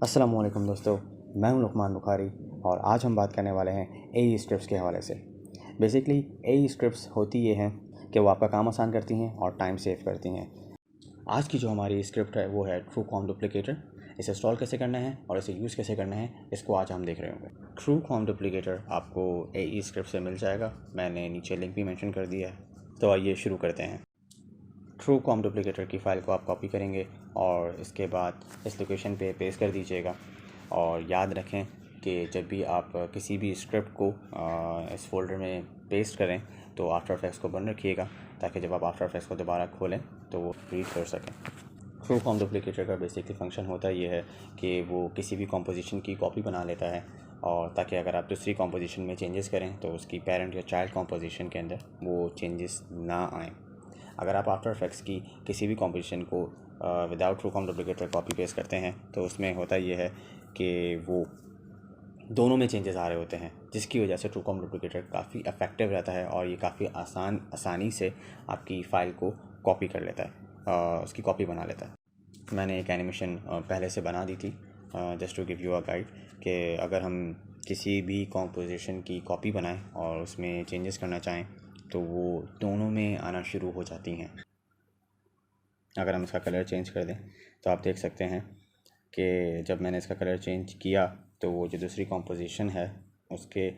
अस्सलामुअलैकुम दोस्तों, मैं हूं लुकमान बुखारी और आज हम बात करने वाले हैं ए स्क्रिप्ट्स के हवाले से। बेसिकली ए स्क्रिप्ट्स होती ये हैं कि वो आपका काम आसान करती हैं और टाइम सेव करती हैं। आज की जो हमारी स्क्रिप्ट है वो है ट्रू कॉम डुप्लीकेटर। इसे इंस्टॉल कैसे करना है और इसे यूज़ कैसे करना है, इसको आज हम देख रहे होंगे। ट्रू कॉम डुप्लीकेटर आपको ए स्क्रिप्ट से मिल जाएगा, मैंने नीचे लिंक भी मेंशन कर दिया है। तो आइए शुरू करते हैं। ट्रू कॉम डुप्लीकेटर की फ़ाइल को आप कॉपी करेंगे और इसके बाद इस लोकेशन पे पेस्ट कर दीजिएगा। और याद रखें कि जब भी आप किसी भी स्क्रिप्ट को इस फोल्डर में पेस्ट करें तो आफ्टर इफेक्ट्स को बंद रखिएगा, ताकि जब आप आफ्टर इफेक्ट्स को दोबारा खोलें तो वो रीड कर सकें। ट्रू कॉम डुप्लीकेटर का बेसिकली फंक्शन होता ये है कि वो किसी भी कॉम्पोजिशन की कॉपी बना लेता है, और ताकि अगर आप दूसरी कॉम्पोजिशन में चेंजेस करें तो उसकी पेरेंट या चाइल्ड कॉम्पोजिशन के अंदर वो चेंजेस ना आएँ। अगर आप आफ्टर इफेक्ट्स की किसी भी कॉम्पोजिशन को without true com Duplicator copy paste करते हैं तो उसमें होता ये है कि वो दोनों में चेंजेस आ रहे होते हैं, जिसकी वजह से ट्रू कॉम डुप्लीकेटर काफ़ी इफेक्टिव रहता है और ये काफ़ी आसानी से आपकी फ़ाइल को कॉपी कर लेता है, उसकी कॉपी बना लेता है। मैंने एक एनिमेशन पहले से बना दी थी just to give you a guide कि अगर हम किसी भी कॉम्पोजिशन की कॉपी बनाएं और उसमें चेंजेस करना चाहें तो वो दोनों में आना शुरू हो जाती हैं। अगर हम इसका कलर चेंज कर दें तो आप देख सकते हैं कि जब मैंने इसका कलर चेंज किया तो वो जो दूसरी कॉम्पोजिशन है उसके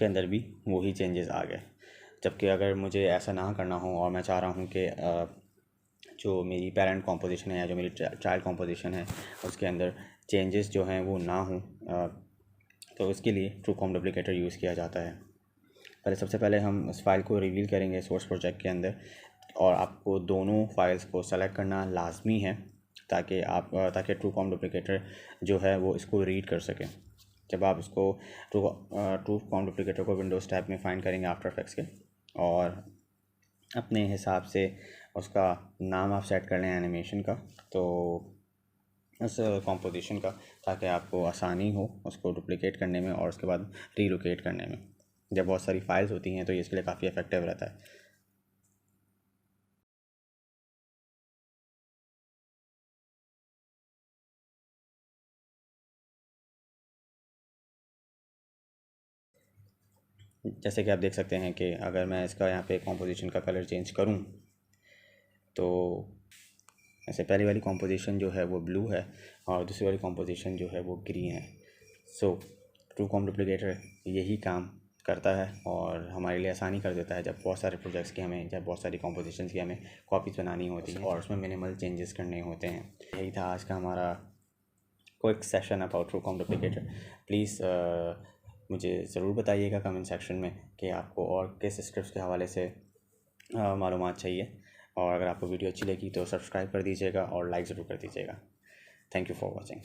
अंदर भी वही चेंजेस आ गए। जबकि अगर मुझे ऐसा ना करना हो और मैं चाह रहा हूँ कि जो मेरी पेरेंट कॉम्पोजिशन है या जो मेरी चाइल्ड कॉम्पोजिशन है उसके अंदर चेंजेस जो हैं वो ना हों, तो उसके लिए ट्रू कॉम डुप्लीकेटर यूज़ किया जाता है। सबसे पहले हम इस फाइल को रिवील करेंगे सोर्स प्रोजेक्ट के अंदर, और आपको दोनों फाइल्स को सेलेक्ट करना लाजमी है ताकि ट्रू कॉम डुप्लीकेटर जो है वो इसको रीड कर सके। जब आप इसको ट्रू कॉम डुप्लीकेटर को विंडोज़ टैब में फाइंड करेंगे आफ्टर इफेक्ट्स के, और अपने हिसाब से उसका नाम आप सेट कर लें एनिमेशन का, तो उस कॉम्पोजिशन का, ताकि आपको आसानी हो उसको डुप्लीकेट करने में और उसके बाद रीलोकेट करने में। जब बहुत सारी फाइल्स होती हैं तो ये इसके लिए काफ़ी इफेक्टिव रहता है। जैसे कि आप देख सकते हैं कि अगर मैं इसका यहाँ पे कॉम्पोजिशन का कलर चेंज करूँ तो ऐसे पहली वाली कॉम्पोजिशन जो है वो ब्लू है और दूसरी वाली कॉम्पोजिशन जो है वो ग्रीन है। सो ट्रू कॉम डुप्लीकेटर यही काम करता है और हमारे लिए आसानी कर देता है जब बहुत सारे प्रोजेक्ट्स की जब बहुत सारी कॉम्पोजिशंस की हमें कॉपीज़ बनानी होती हैं और उसमें मिनिमल चेंजेस करने होते हैं। यही था आज का हमारा quick session about true com Duplicator. Please मुझे ज़रूर बताइएगा कमेंट सेक्शन में कि आपको और किस स्क्रिप्ट्स के हवाले से मालूमात चाहिए, और अगर आपको वीडियो अच्छी लगी तो सब्सक्राइब कर दीजिएगा और लाइक ज़रूर कर दीजिएगा। Thank you for watching.